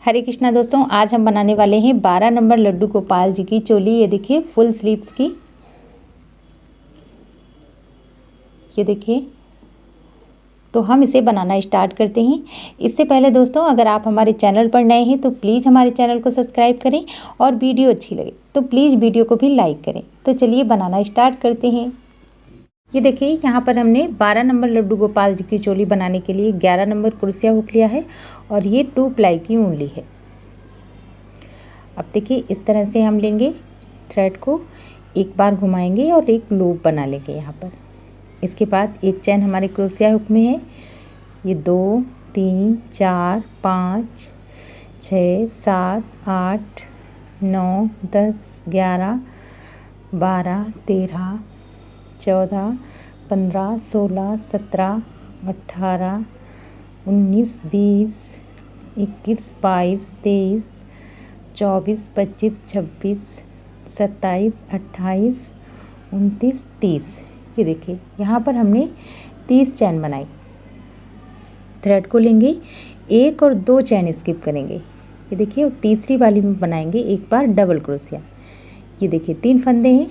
हरे कृष्णा दोस्तों, आज हम बनाने वाले हैं 12 नंबर लड्डू गोपाल जी की चोली। ये देखिए फुल स्लीव्स की, ये देखिए। तो हम इसे बनाना स्टार्ट करते हैं। इससे पहले दोस्तों, अगर आप हमारे चैनल पर नए हैं तो प्लीज़ हमारे चैनल को सब्सक्राइब करें और वीडियो अच्छी लगे तो प्लीज़ वीडियो को भी लाइक करें। तो चलिए बनाना स्टार्ट करते हैं। ये देखिए, यहाँ पर हमने 12 नंबर लड्डू गोपाल जी की चोली बनाने के लिए 11 नंबर कुर्सिया हुक लिया है और ये 2 प्लाई की ऊन ली है। अब देखिए, इस तरह से हम लेंगे थ्रेड को, एक बार घुमाएंगे और एक लूप बना लेंगे यहाँ पर। इसके बाद एक चैन हमारे क्रोशिया हुक में है। ये 2 3 4 5 6 7 8 9 10 11 12 13 14 15 16 17 18 19 20 21 22 23 24 25 26 27 28 29 30। ये देखिए, यहाँ पर हमने 30 चैन बनाई। थ्रेड को लेंगे, 1 और 2 चैन स्किप करेंगे। ये देखिए, और तीसरी वाली में बनाएंगे एक बार डबल क्रोशिया। ये देखिए 3 फंदे हैं,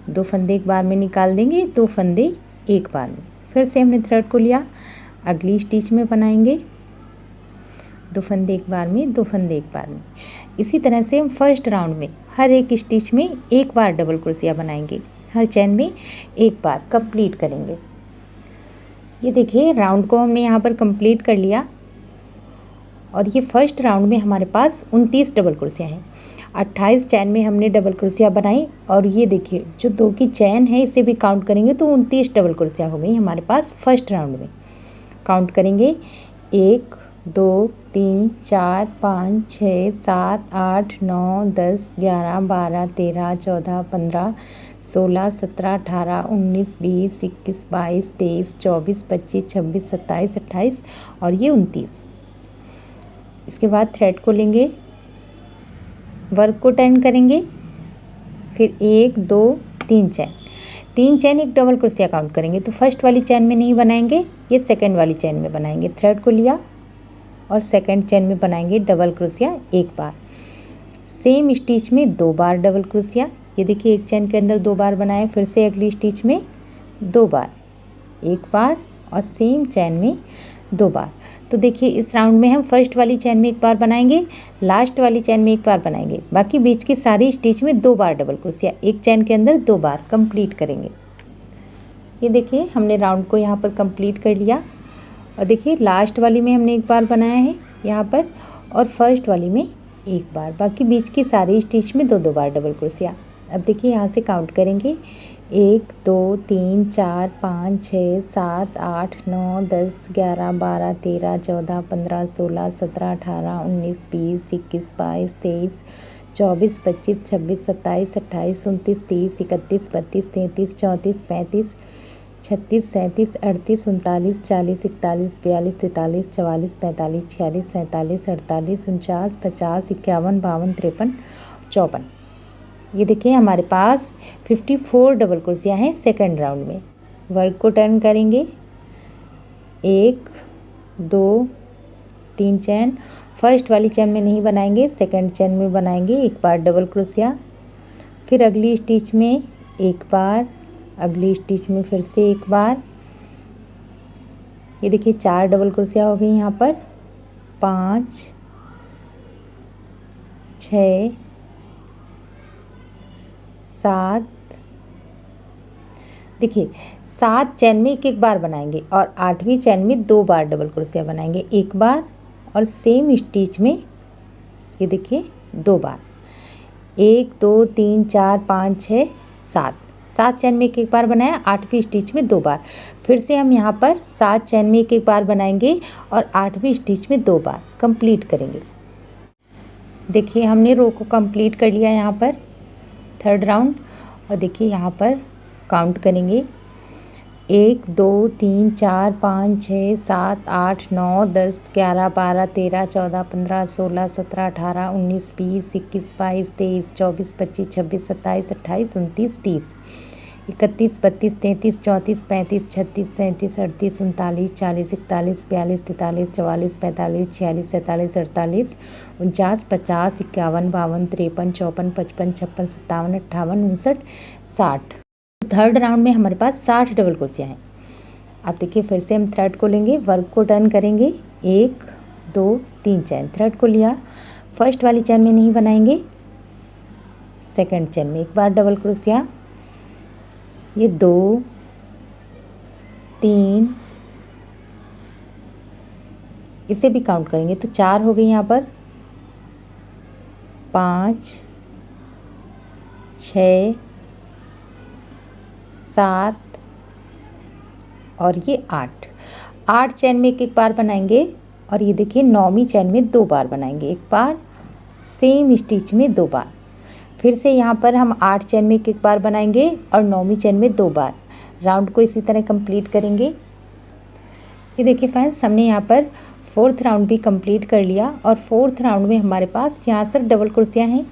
2 फंदे एक बार में निकाल देंगे, 2 फंदे एक बार में। फिर से हमने थ्रेड को लिया, अगली स्टिच में बनाएंगे 2 फंदे एक बार में, 2 फंदे एक बार में। इसी तरह से हम फर्स्ट राउंड में हर एक स्टिच में एक बार डबल क्रोशिया बनाएंगे, हर चैन में एक बार कंप्लीट करेंगे। ये देखिए, राउंड को हमने यहाँ पर कंप्लीट कर लिया और ये फर्स्ट राउंड में हमारे पास 29 डबल क्रोशिया हैं। 28 चैन में हमने डबल क्रोशिया बनाई और ये देखिए, जो 2 की चैन है इसे भी काउंट करेंगे तो 29 डबल क्रोशिया हो गई हमारे पास फर्स्ट राउंड में। काउंट करेंगे 1 2 3 4 5 6 7 8 9 10 11 12 13 14 15 16 17 18 19 20 21 22 23 24 25 26 27 28 और ये 29। इसके बाद थ्रेड को लेंगे, वर्क को टर्न करेंगे, फिर 1 2 3 चैन एक डबल क्रोशिया काउंट करेंगे। तो फर्स्ट वाली चैन में नहीं बनाएंगे, ये सेकंड वाली चैन में बनाएंगे। थ्रेड को लिया और सेकंड चैन में बनाएंगे डबल क्रोशिया एक बार। सेम स्टिच में 2 बार डबल क्रोशिया। ये देखिए, एक चैन के अंदर 2 बार बनाए, फिर से अगली स्टिच में 2 बार, एक बार और सेम चैन में 2 बार। तो देखिए, इस राउंड में हम फर्स्ट वाली चैन में एक बार बनाएंगे, लास्ट वाली चैन में एक बार बनाएंगे, बाकी बीच की सारी स्टिच में 2 बार डबल क्रोशिया, एक चैन के अंदर 2 बार कंप्लीट करेंगे। ये देखिए, हमने राउंड को यहाँ पर कंप्लीट कर लिया और देखिए लास्ट वाली में हमने एक बार बनाया है यहाँ पर और फर्स्ट वाली में एक बार, बाकी बीच की सारी स्टिच में 2 बार डबल क्रोशिया। अब देखिए, यहाँ से काउंट करेंगे 1 2 3 4 5 6 7 8 9 10 11 12 13 14 15 16 17 18 19 20 21 22 23 24 25 26 27 28 29 30 31 32 33 34 35 36 37 38 39 40 41 42 43 44 45 46 47 48 49 50 51 52 53 54। ये देखिए, हमारे पास 54 डबल क्रोशिया हैं सेकंड राउंड में। वर्क को टर्न करेंगे, 1 2 3 चैन, फर्स्ट वाली चैन में नहीं बनाएंगे, सेकंड चैन में बनाएंगे एक बार डबल क्रोशिया, फिर अगली स्टिच में एक बार, अगली स्टिच में फिर से एक बार। ये देखिए, 4 डबल क्रोशिया हो गई यहाँ पर, 5 6 7। देखिए, 7 चैन में एक बार बनाएंगे और 8वीं चैन में 2 बार डबल क्रोशिया बनाएंगे, एक बार और सेम स्टिच में ये देखिए 2 बार, 1 2 3 4 5 6 7 चैन में एक बार बनाया, 8वीं स्टिच में 2 बार। फिर से हम यहाँ पर 7 चैन में एक बार बनाएंगे और 8वीं स्टिच में 2 बार कंप्लीट करेंगे। देखिए, हमने रो को कंप्लीट कर लिया यहाँ पर थर्ड राउंड और देखिए यहाँ पर काउंट करेंगे 1 2 3 4 5 6 7 8 9 10 11 12 13 14 15 16 17 18 19 20 21 22 23 24 25 26 27 28 29 30। 31 32 33 34 35 36 37 38 39 40 41 42 43 44 45 46 47 48 49 50 51 52 53 54 55 56 57 58 59 60। थर्ड राउंड में हमारे पास 60 डबल क्रोशिया हैं। अब देखिए फिर से हम थ्रेड को लेंगे, वर्क को टर्न करेंगे, 1 2 3 चैन, थ्रेड को लिया, फर्स्ट वाली चैन में नहीं बनाएंगे, सेकंड चैन में एक बार डबल क्रोशिया, ये 2 3, इसे भी काउंट करेंगे तो 4 हो गई यहाँ पर, 5 6 7 और ये 8 चैन में एक बार बनाएंगे और ये देखिए 9वीं चैन में 2 बार बनाएंगे, एक बार सेम स्टिच में 2 बार। फिर से यहाँ पर हम 8 चैन में एक बार बनाएंगे और 9वीं चैन में 2 बार। राउंड को इसी तरह कंप्लीट करेंगे। ये देखिए फ्रेंड्स, हमने यहाँ पर 4th राउंड भी कंप्लीट कर लिया और 4th राउंड में हमारे पास 66 डबल क्रोशिया हैं,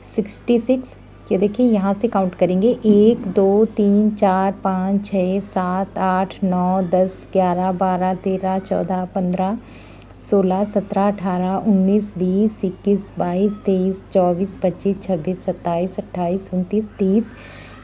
66। ये देखिए यहाँ से काउंट करेंगे, 1 2 3 4 5 6 7 8 9 10 11 12 13 14 15 16 17 18 19 20 21 22 23 24 25 26 27 28 29 30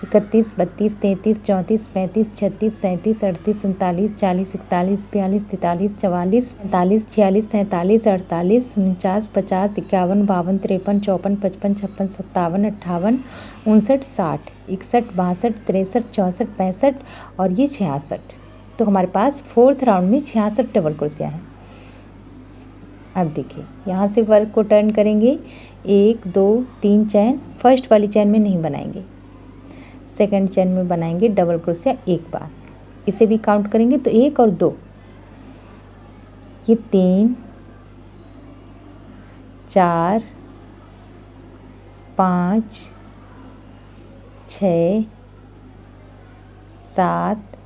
31 32 33 34 35 36 37 38 39 40 41 42 43 44 45 46 47 48 49 50 51 52 53 54 55 56 57 58 59 60 61 62 63 64 65 और ये 66। तो हमारे पास 4th राउंड में 66 डबल क्रोशिया हैं। अब देखिए यहाँ से वर्क को टर्न करेंगे, 1 2 3 चैन, फर्स्ट वाली चैन में नहीं बनाएंगे, सेकंड चैन में बनाएंगे डबल क्रोशिया एक बार, इसे भी काउंट करेंगे तो 1 और 2, ये 3 4 5 6 7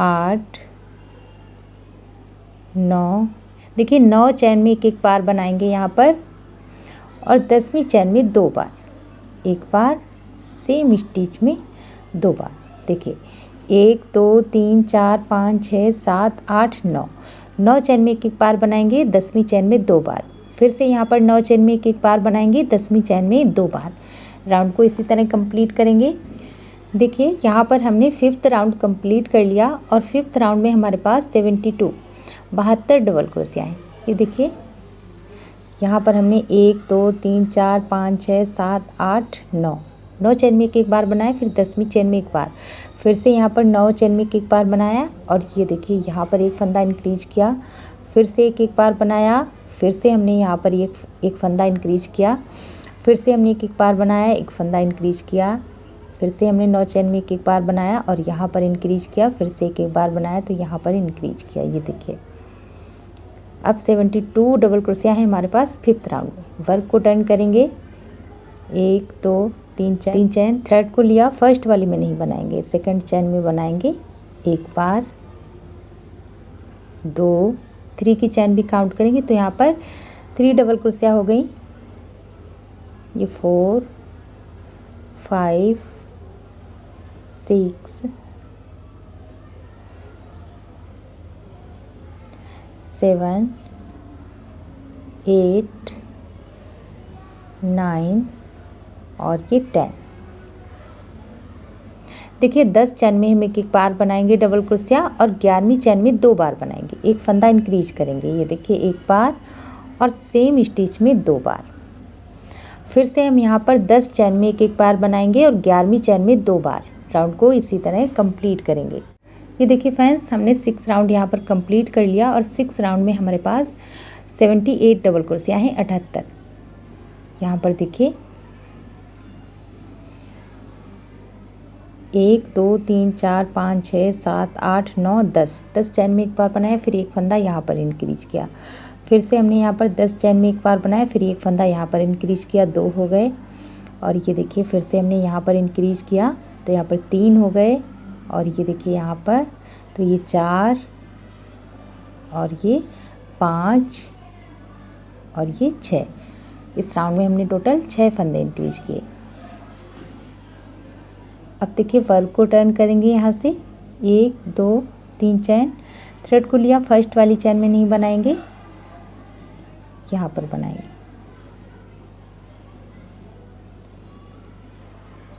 8 9। देखिए 9 चैन में एक बार बनाएंगे यहाँ पर और 10वीं चैन में 2 बार, एक बार सेम स्टिच में 2 बार। देखिए 1 2 3 4 5 6 7 8 9 चैन में एक बार बनाएंगे, 10वीं चैन में 2 बार। फिर से यहाँ पर 9 चैन में एक बार बनाएंगे, 10वीं चैन में 2 बार। राउंड को इसी तरह कंप्लीट करेंगे। देखिए यहाँ पर हमने 5th राउंड कंप्लीट कर लिया और 5th राउंड में हमारे पास 72 डबल क्रोशिया हैं। ये देखिए यहाँ पर हमने 1 2 3 4 5 6 7 8 9 चैन में एक बार बनाया, फिर 10वीं चैन में एक बार, फिर से यहाँ पर 9 चैन में एक बार बनाया और ये देखिए यहाँ पर एक फंदा इंक्रीज किया, फिर से एक बार बनाया, फिर से हमने यहाँ पर एक फंदा इंक्रीज किया, फिर से हमने एक बार बनाया, एक फंदा इंक्रीज किया, फिर से हमने 9 चैन में एक बार बनाया और यहाँ पर इंक्रीज किया, फिर से एक बार बनाया तो यहाँ पर इंक्रीज किया। ये देखिए अब 72 डबल क्रोशिया है हमारे पास 5th राउंड में। वर्क को टर्न करेंगे, 1 2 3 चैन, थ्रेड को लिया, फर्स्ट वाली में नहीं बनाएंगे, सेकंड चैन में बनाएंगे, एक बार 2 3 की चैन भी काउंट करेंगे तो यहाँ पर 3 डबल क्रोशिया हो गई। ये 4 5 6 7 8 9 और ये 10। देखिए 10 चैन में हम एक बार बनाएंगे डबल क्रोशिया और 11वीं चैन में 2 बार बनाएंगे, एक फंदा इंक्रीज करेंगे। ये देखिए एक बार और सेम स्टिच में 2 बार। फिर से हम यहाँ पर 10 चैन में एक बार बनाएंगे और 11वीं चैन में 2 बार। राउंड को इसी तरह कंप्लीट करेंगे। ये देखिए फ्रेंड्स, हमने 6 राउंड यहाँ पर कंप्लीट कर लिया और 6 राउंड में हमारे पास 78 डबल क्रोशिया हैं, 78। यहाँ पर देखिए 1 2 3 4 5 6 7 8 9 10 चैन में एक बार बनाया, फिर एक फंदा यहाँ पर इंक्रीज किया, फिर से हमने यहाँ पर 10 चैन में एक बार बनाया, फिर एक फंदा यहाँ पर इंक्रीज किया, 2 हो गए। और ये देखिए फिर से हमने यहाँ पर इंक्रीज किया तो यहाँ पर 3 हो गए और ये देखिए यहाँ पर तो ये 4 और ये 5 और ये 6। इस राउंड में हमने टोटल 6 फंदे इंक्रीज किए। अब देखिए वर्क को टर्न करेंगे यहाँ से 1 2 3 चैन, थ्रेड को लिया, फर्स्ट वाली चैन में नहीं बनाएंगे, यहाँ पर बनाएंगे।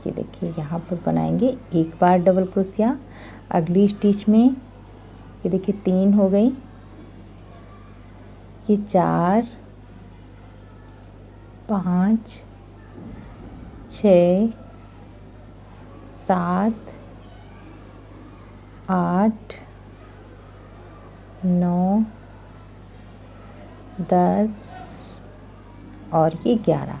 ये देखिए यहाँ पर बनाएंगे, एक बार डबल क्रोशिया, अगली स्टिच में ये देखिए 3 हो गई, ये 4 5 6 7 8 9 10 और ये 11।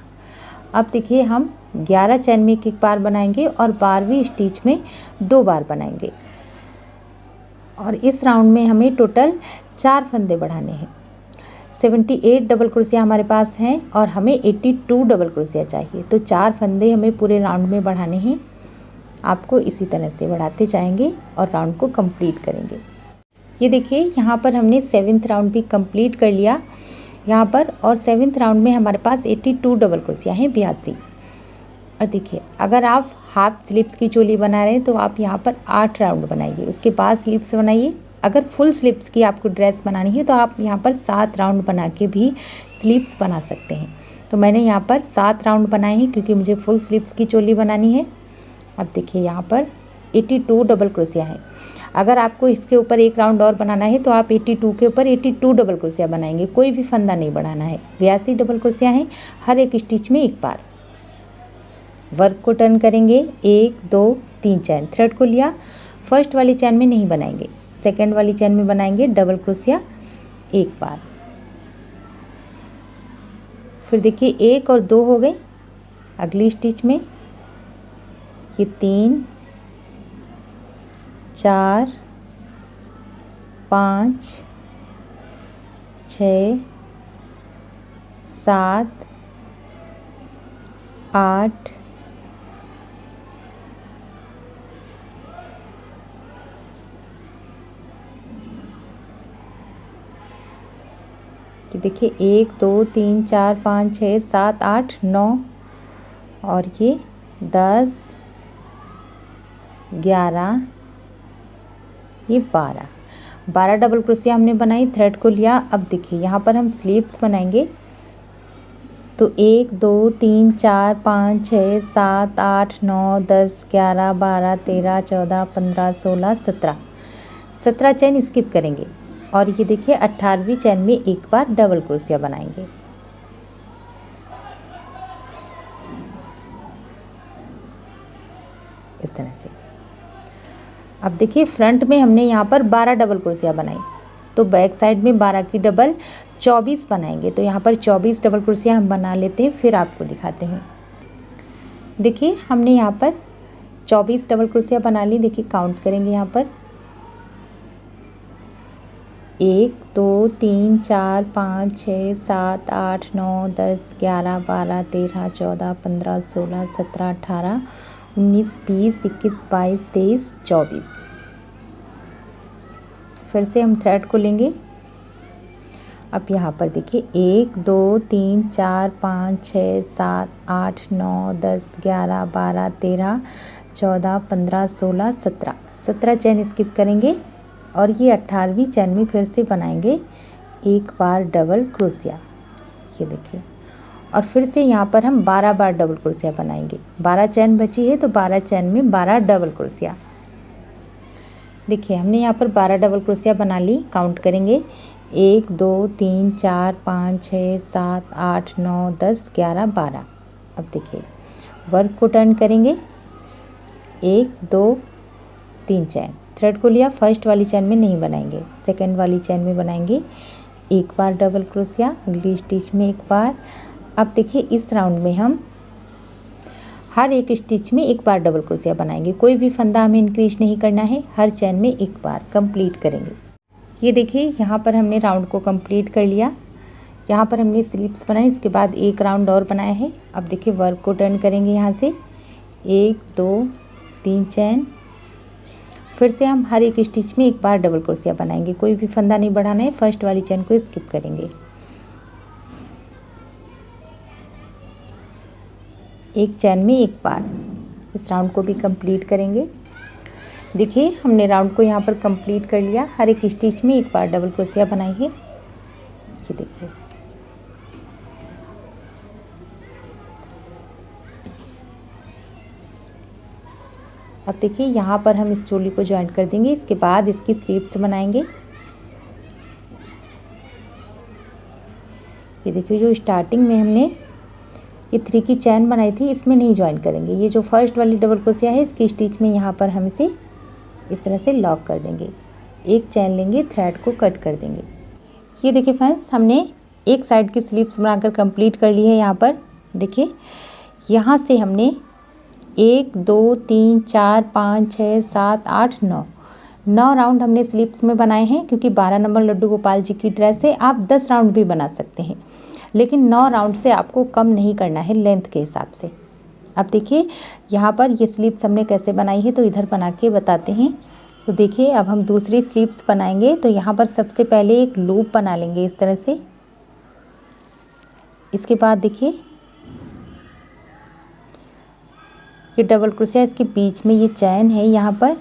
अब देखिए हम 11 चैन में एक बार बनाएंगे और 12वीं स्टिच में 2 बार बनाएंगे। और इस राउंड में हमें टोटल 4 फंदे बढ़ाने हैं। 78 डबल क्रोशिया हमारे पास हैं और हमें 82 डबल क्रोशिया चाहिए, तो 4 फंदे हमें पूरे राउंड में बढ़ाने हैं। आपको इसी तरह से बढ़ाते जाएंगे और राउंड को कंप्लीट करेंगे। ये देखिए यहाँ पर हमने 7th राउंड भी कंप्लीट कर लिया यहाँ पर, और 7th राउंड में हमारे पास 82 डबल क्रोशिया हैं, 82। और देखिए अगर आप हाफ स्लीव्स की चोली बना रहे हैं तो आप यहाँ पर 8 राउंड बनाइए, उसके बाद स्लीव्स बनाइए। अगर फुल स्लीव्स की आपको ड्रेस बनानी है तो आप यहाँ पर 7 राउंड बना के भी स्लीव्स बना सकते हैं। तो मैंने यहाँ पर 7 राउंड बनाए हैं क्योंकि मुझे फुल स्लीव्स की चोली बनानी है। अब देखिए यहाँ पर 82 डबल क्रोशिया है। अगर आपको इसके ऊपर एक राउंड और बनाना है तो आप 82 के ऊपर 82 डबल क्रोशिया बनाएंगे, कोई भी फंदा नहीं बढ़ाना है। 82 डबल क्रोशिया है, हर एक स्टिच में एक बार। वर्क को टर्न करेंगे 1 2 3 चैन, थ्रेड को लिया, फर्स्ट वाली चैन में नहीं बनाएंगे, सेकेंड वाली चैन में बनाएंगे डबल क्रोशिया एक बार। फिर देखिए 1 और 2 हो गए, अगली स्टिच में ये 3 4 5 6 7 8 कि देखिए 1 2 3 4 5 6 7 8 9 और ये 10 11 ये 12 डबल क्रोशिया हमने बनाई, थ्रेड को लिया। अब देखिए यहाँ पर हम स्लीव्स बनाएंगे, तो 1 2 3 4 5 6 7 8 9 10 11 12 13 14 15 16 17 चैन स्किप करेंगे। और ये देखिए 18वीं चैन में एक बार डबल क्रोशिया बनाएंगे। इस तरह से। अब देखिए फ्रंट में हमने यहाँ पर 12 डबल क्रोशिया बनाई, तो बैक साइड में 12 की डबल 24 बनाएंगे। तो यहाँ पर 24 डबल क्रोशिया हम बना लेते हैं, फिर आपको दिखाते हैं। देखिए हमने यहाँ पर 24 डबल क्रोशिया बना ली। देखिए काउंट करेंगे यहाँ पर 1 2 3 4 5 6 7 8 9 10 11 12 13 14 15 16 17 18 19 20 21 22 23 24। फिर से हम थ्रेड को लेंगे। अब यहाँ पर देखिए 1 2 3 4 5 6 7 8 9 10 11 12 13 14 15 16 17 चैन स्किप करेंगे और ये 18वीं चैन में फिर से बनाएंगे एक बार डबल क्रोशिया। ये देखिए, और फिर से यहाँ पर हम 12 बार डबल क्रोशिया बनाएंगे। 12 चैन बची है तो 12 चैन में 12 डबल क्रोशिया। देखिए हमने यहाँ पर 12 डबल क्रोशिया बना ली। काउंट करेंगे 1 2 3 4 5 6 7 8 9 10 11 12। अब देखिए वर्क को टर्न करेंगे 1 2 3 चैन, थ्रेड को लिया, फर्स्ट वाली चैन में नहीं बनाएंगे, सेकंड वाली चैन में बनाएंगे एक बार डबल क्रोशिया, अगली स्टिच में एक बार। अब देखिए इस राउंड में हम हर एक स्टिच में एक बार डबल क्रोशिया बनाएंगे, कोई भी फंदा हमें इंक्रीज नहीं करना है, हर चैन में एक बार कंप्लीट करेंगे। ये देखिए यहाँ पर हमने राउंड को कंप्लीट कर लिया। यहाँ पर हमने स्लीव्स बनाए, इसके बाद एक राउंड और बनाया है। अब देखिए वर्क को टर्न करेंगे यहाँ से 1 2 3 चैन, फिर से हम हर एक स्टिच में एक बार डबल क्रोशिया बनाएंगे, कोई भी फंदा नहीं बढ़ाना है, फर्स्ट वाली चैन को स्किप करेंगे। एक चैन में एक बार, इस राउंड को भी कंप्लीट करेंगे। देखिए हमने राउंड को यहाँ पर कंप्लीट कर लिया। हर एक स्टिच में एक बार डबल क्रोशिया बनाई है। ये देखिए अब देखिए यहाँ पर हम इस चोली को जॉइंट कर देंगे। इसके बाद इसकी स्लीव्स बनाएंगे। ये देखिए जो स्टार्टिंग में हमने ये 3 की चैन बनाई थी इसमें नहीं ज्वाइन करेंगे। ये जो फर्स्ट वाली डबल क्रोशिया है इसकी स्टिच में यहाँ पर हम इसे इस तरह से लॉक कर देंगे। एक चैन लेंगे, थ्रेड को कट कर देंगे। ये देखिए फ्रेंड्स हमने एक साइड की स्लीव्स बनाकर कंप्लीट कर ली है। यहाँ पर देखिए यहाँ से हमने 1 2 3 4 5 6 7 8 9 राउंड हमने स्लीव्स में बनाए हैं। क्योंकि 12 नंबर लड्डू गोपाल जी की ड्रेस है, आप 10 राउंड भी बना सकते हैं, लेकिन 9 राउंड से आपको कम नहीं करना है लेंथ के हिसाब से। अब देखिए यहाँ पर ये स्लीव्स हमने कैसे बनाई है तो इधर बना के बताते हैं। तो देखिए अब हम दूसरी स्लीव्स बनाएंगे। तो यहाँ पर सबसे पहले एक लूप बना लेंगे इस तरह से। इसके बाद देखिए ये डबल क्रोशिया, इसके बीच में ये चैन है, यहाँ पर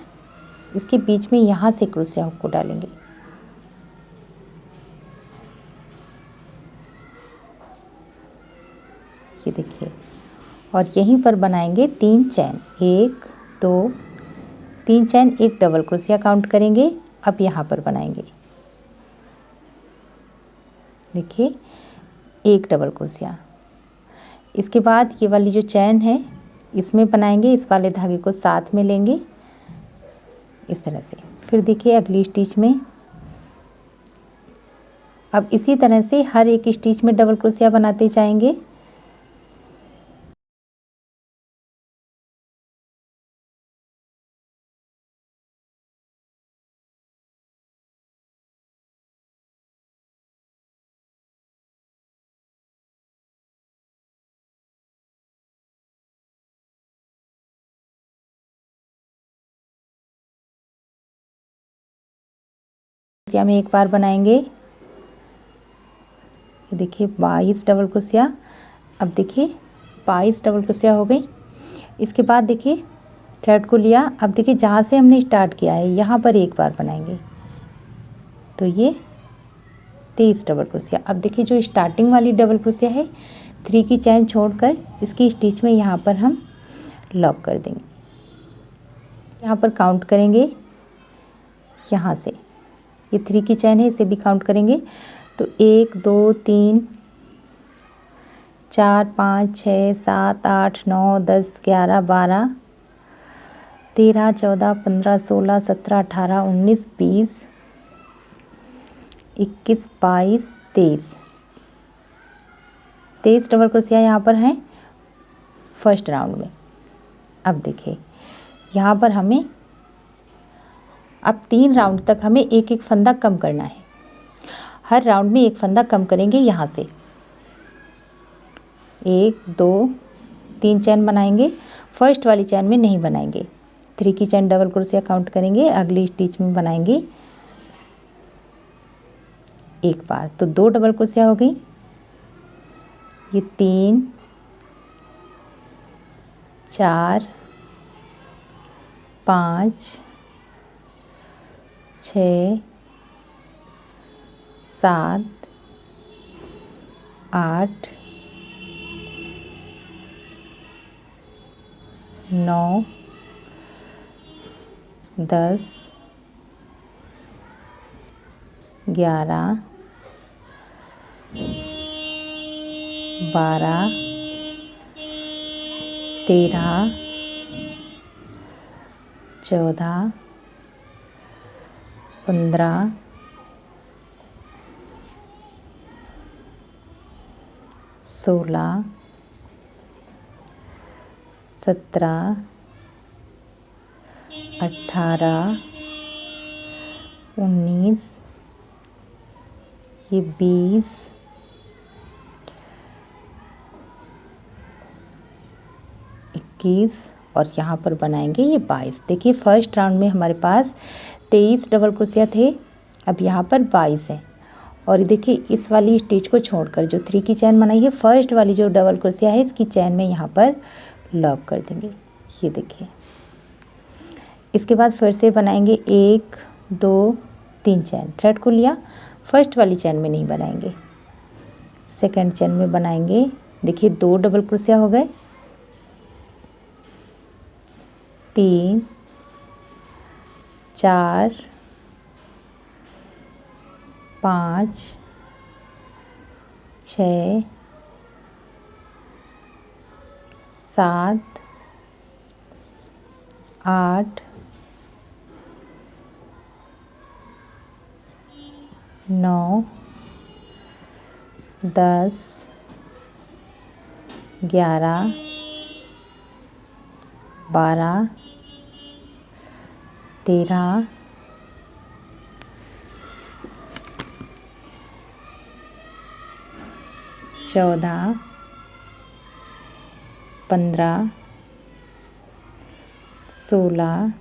इसके बीच में यहाँ से क्रोशिया हुक को डालेंगे। ये देखिए और यहीं पर बनाएंगे 3 चैन, 1 2 3 चैन, एक डबल क्रोशिया काउंट करेंगे। अब यहाँ पर बनाएंगे देखिए एक डबल क्रोशिया। इसके बाद ये वाली जो चैन है इसमें बनाएंगे, इस वाले धागे को साथ में लेंगे इस तरह से। फिर देखिए अगली स्टिच में अब इसी तरह से हर एक स्टिच में डबल क्रोशिया बनाते जाएंगे। में एक बार बनाएंगे। देखिए 22 डबल क्रोशिया। अब देखिए 22 डबल क्रोशिया हो गई। इसके बाद देखिए थ्रेड को लिया। अब देखिए जहाँ से हमने स्टार्ट किया है यहाँ पर एक बार बनाएंगे तो ये 23 डबल क्रोशिया। अब देखिए जो स्टार्टिंग वाली डबल क्रोशिया है 3 की चैन छोड़कर इसकी स्टिच में यहाँ पर हम लॉक कर देंगे। यहाँ पर काउंट करेंगे, यहाँ से ये 3 की चैन है इसे भी काउंट करेंगे। तो 1 2 3 4 5 6 7 8 9 10 11 12 13 14 15 16 17 18 19 20 21 22 23 डबल क्रोशिया यहाँ पर हैं फर्स्ट राउंड में। अब देखिए यहाँ पर हमें अब 3 राउंड तक हमें एक एक फंदा कम करना है। हर राउंड में एक फंदा कम करेंगे। यहाँ से 1 2 3 चैन बनाएंगे, फर्स्ट वाली चैन में नहीं बनाएंगे। 3 की चैन डबल क्रोशिया काउंट करेंगे, अगली स्टिच में बनाएंगे एक बार। तो 2 डबल क्रोशिया हो गई। ये 3 4 5 6 7 8 9 10 11 12 13 14 15 16 17 18 19 ये 20 21 और यहाँ पर बनाएंगे ये 22। देखिए फर्स्ट राउंड में हमारे पास 23 डबल क्रोशिया थे, अब यहाँ पर 22 है। और देखिए इस वाली स्टिच को छोड़कर जो 3 की चैन बनाई है फर्स्ट वाली जो डबल क्रोशिया है इसकी चैन में यहाँ पर लॉक कर देंगे। ये देखिए। इसके बाद फिर से बनाएंगे 1 2 3 चैन। थ्रेड को लिया, फर्स्ट वाली चैन में नहीं बनाएंगे, सेकंड चैन में बनाएंगे। देखिए 2 डबल क्रोशिया हो गए, 3 4 5 6 7 8 9 10 11 12 13 14 15 16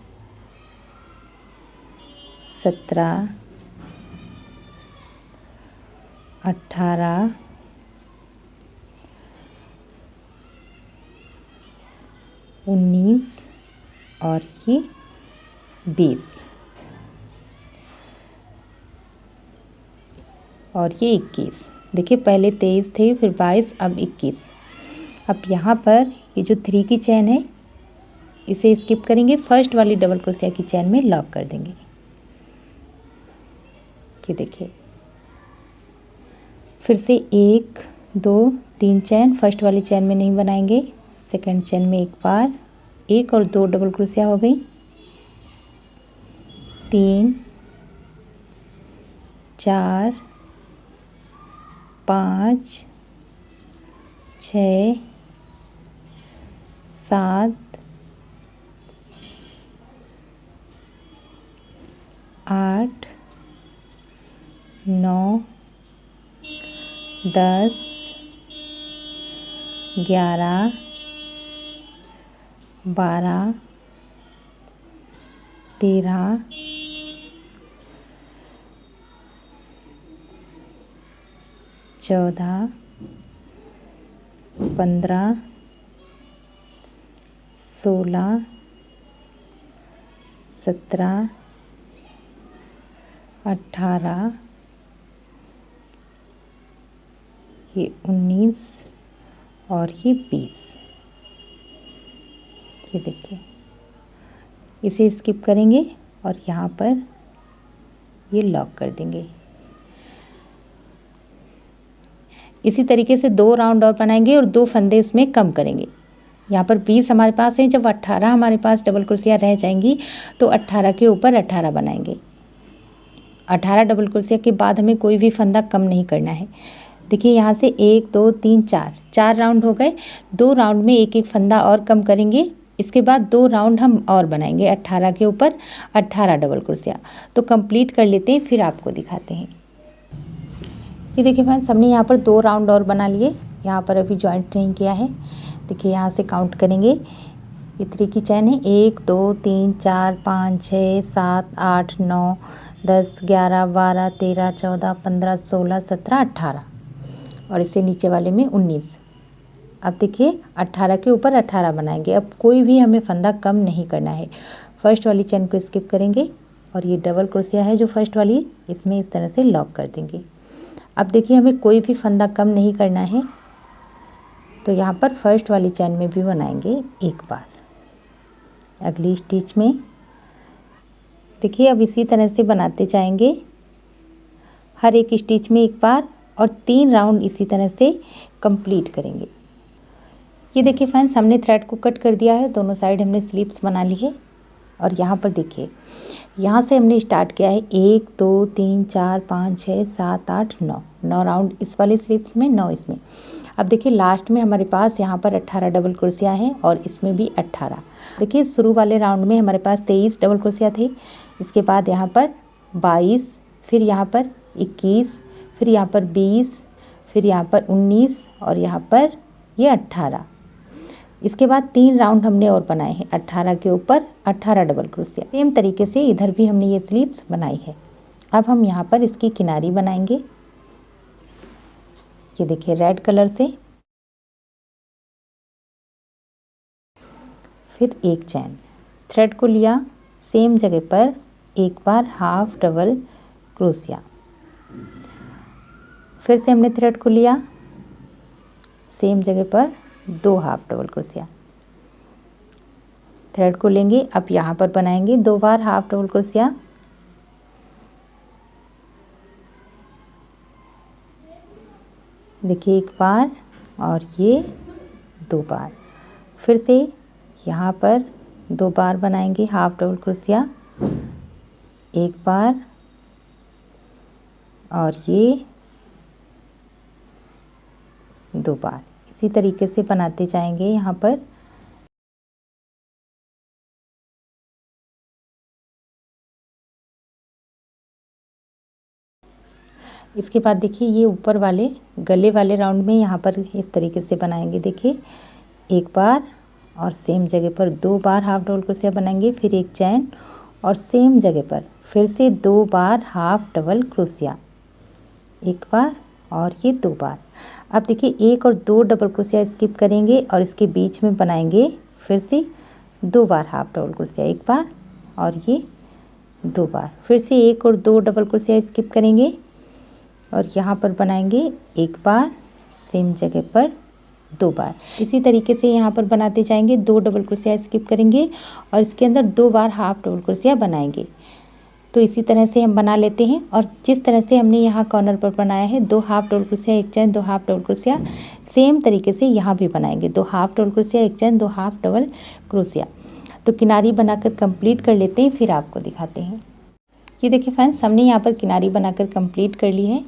17 18 19 और ये 20 और ये 21। देखिए पहले 23 थे, फिर 22, अब 21। अब यहाँ पर ये जो 3 की चैन है इसे स्किप करेंगे, फर्स्ट वाली डबल क्रोशिया की चैन में लॉक कर देंगे। ये देखिए फिर से 1 2 3 चैन, फर्स्ट वाली चैन में नहीं बनाएंगे, सेकंड चैन में एक बार 1 और 2 डबल क्रोशिया हो गई, 3 4 5 6 7 8 9 10 11 12 13 14 15 16 17 18 ये 19 और ये 20। ये देखिए इसे स्किप करेंगे और यहाँ पर ये लॉक कर देंगे। इसी तरीके से 2 राउंड और बनाएंगे और 2 फंदे उसमें कम करेंगे। यहाँ पर 20 हमारे पास है, जब 18 हमारे पास डबल क्रोशिया रह जाएंगी तो 18 के ऊपर 18 बनाएंगे। 18 डबल क्रोशिया के बाद हमें कोई भी फंदा कम नहीं करना है। देखिए यहाँ से 1 2 3 4 राउंड हो गए, 2 राउंड में एक एक फंदा और कम करेंगे। इसके बाद 2 राउंड हम और बनाएंगे 18 के ऊपर 18 डबल क्रोशिया। तो कंप्लीट कर लेते हैं, फिर आपको दिखाते हैं। ये देखिए फ्रेंड्स हमने यहाँ पर 2 राउंड और बना लिए, यहाँ पर अभी जॉइंट नहीं किया है। देखिए यहाँ से काउंट करेंगे, ये 3 की चैन है, 1 2 3 4 5 6 7 8 9 10 11 12 13 14 15 16 17 18 और इससे नीचे वाले में 19। अब देखिए 18 के ऊपर 18 बनाएंगे। अब कोई भी हमें फंदा कम नहीं करना है। फर्स्ट वाली चैन को स्किप करेंगे और ये डबल क्रोशिया है जो फर्स्ट वाली, इसमें इस तरह से लॉक कर देंगे। अब देखिए हमें कोई भी फंदा कम नहीं करना है, तो यहाँ पर फर्स्ट वाली चैन में भी बनाएंगे एक बार अगली स्टिच में। देखिए अब इसी तरह से बनाते जाएंगे, हर एक स्टिच में एक बार, और 3 राउंड इसी तरह से कंप्लीट करेंगे। ये देखिए फ्रेंड्स हमने थ्रेड को कट कर दिया है, दोनों साइड हमने स्लीव्स बना ली है। और यहाँ पर देखिए यहाँ से हमने स्टार्ट किया है 1 2 3 4 5 6 7 8 9 राउंड इस वाले स्लीव्स में, 9 इसमें। अब देखिए लास्ट में हमारे पास यहाँ पर 18 डबल क्रोशिया है और इसमें भी 18। देखिए शुरू वाले राउंड में हमारे पास 23 डबल क्रोशिया थे, इसके बाद यहाँ पर 22, फिर यहाँ पर 21, फिर यहाँ पर 20, फिर यहाँ पर 19 और यहाँ पर ये 18। इसके बाद 3 राउंड हमने और बनाए हैं 18 के ऊपर 18 डबल क्रोशिया। सेम तरीके से इधर भी हमने ये स्लीव्स बनाई है। अब हम यहाँ पर इसकी किनारी बनाएंगे, ये देखिए रेड कलर से। फिर एक चैन। थ्रेड को लिया, सेम जगह पर एक बार हाफ डबल क्रोशिया। फिर से हमने थ्रेड को लिया, सेम जगह पर 2 हाफ डबल क्रोशिया। थ्रेड को लेंगे, अब यहाँ पर बनाएंगे 2 बार हाफ डबल क्रोशिया। देखिए एक बार और ये 2 बार। फिर से यहाँ पर 2 बार बनाएंगे हाफ डबल क्रोशिया, एक बार और ये 2 बार। इसी तरीके से बनाते जाएंगे यहाँ पर। इसके बाद देखिए ये ऊपर वाले गले वाले राउंड में यहाँ पर इस तरीके से बनाएंगे। देखिए एक बार और सेम जगह पर 2 बार हाफ डबल क्रोशिया बनाएंगे, फिर एक चैन और सेम जगह पर फिर से 2 बार हाफ डबल क्रोशिया, एक बार और ये 2 बार। अब देखिए 1 और 2 डबल क्रोशिया स्किप करेंगे और इसके बीच में बनाएंगे फिर से 2 बार हाफ डबल क्रोशिया, एक बार और ये 2 बार। फिर से 1 और 2 डबल क्रोशिया स्किप करेंगे और यहाँ पर बनाएंगे एक बार, सेम जगह पर 2 बार। इसी तरीके से यहाँ पर बनाते जाएंगे। 2 डबल क्रोशिया स्किप करेंगे और इसके अंदर 2 बार हाफ डबल क्रोशिया बनाएंगे। तो इसी तरह से हम बना लेते हैं। और जिस तरह से हमने यहाँ कॉर्नर पर बनाया है 2 हाफ डबल क्रोशिया, एक चैन, 2 हाफ डबल क्रोशिया, सेम तरीके से यहाँ भी बनाएंगे 2 हाफ डबल क्रोशिया, एक चैन, 2 हाफ डबल क्रोशिया। तो किनारी बनाकर कंप्लीट कर लेते हैं, फिर आपको दिखाते हैं। ये देखिए फ्रेंड्स, हमने यहाँ पर किनारी बनाकर कंप्लीट कर ली है।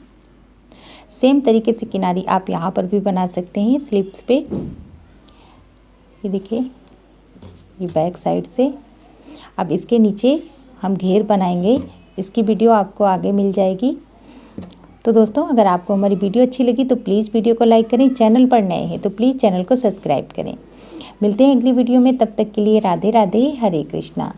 सेम तरीके से किनारी आप यहाँ पर भी बना सकते हैं स्लीव्स पे। ये देखिए ये बैक साइड से। अब इसके नीचे हम घेर बनाएंगे, इसकी वीडियो आपको आगे मिल जाएगी। तो दोस्तों अगर आपको हमारी वीडियो अच्छी लगी तो प्लीज़ वीडियो को लाइक करें, चैनल पर नए हैं तो प्लीज़ चैनल को सब्सक्राइब करें। मिलते हैं अगली वीडियो में, तब तक के लिए राधे राधे, हरे कृष्णा।